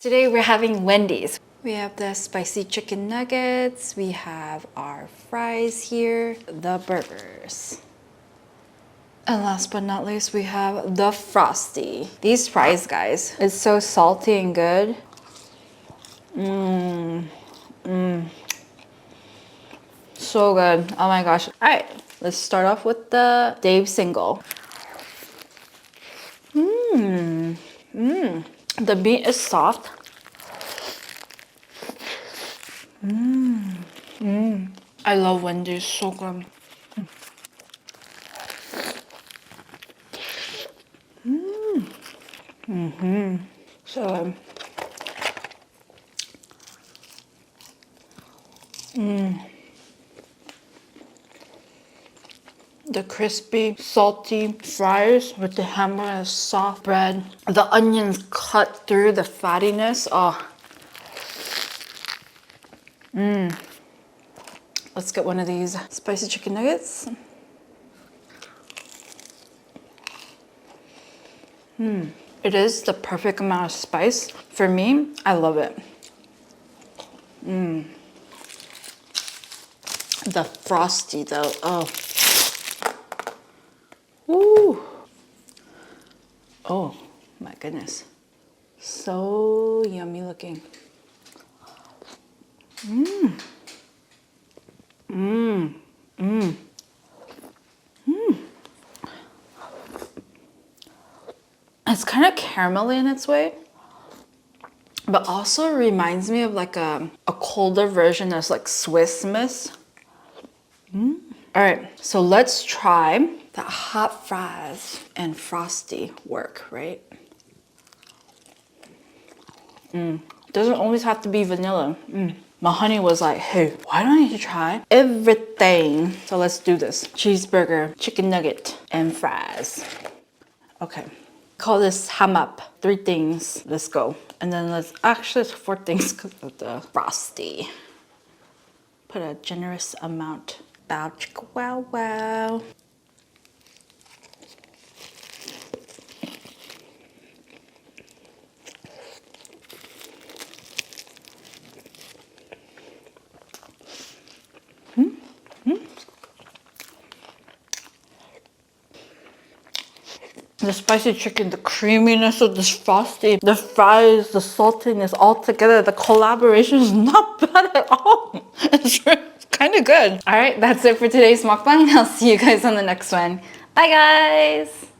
Today we're having Wendy's. We have the spicy chicken nuggets, we have our fries here, the burgers. And last but not least, we have the Frosty. These fries, guys, it's so salty and good. So good. Oh my gosh. All right, let's start off with the Dave single. The meat is soft. I love Wendy's, so good. So the crispy, salty fries with the hamburger and soft bread. The onions cut through the fattiness. Oh. Let's get one of these spicy chicken nuggets. It is the perfect amount of spice. For me, I love it. The Frosty though, oh. Woo. Oh my goodness. So yummy looking. It's kind of caramelly in its way, but also reminds me of like a colder version that's like Swiss Miss. All right, so let's try the hot fries and Frosty work, right? Doesn't always have to be vanilla. My honey was like, hey, why don't I need to try everything? So let's do this. Cheeseburger, chicken nugget, and fries. Okay. Call this hamap. 3 things. Let's go. And then it's 4 things because of the Frosty. Put a generous amount. Bow chicka wow wow. The spicy chicken, the creaminess of this Frosty, the fries, the saltiness all together, the collaboration is not bad at all. It's kind of good. All right, that's it for today's mukbang. I'll see you guys on the next one. Bye, guys.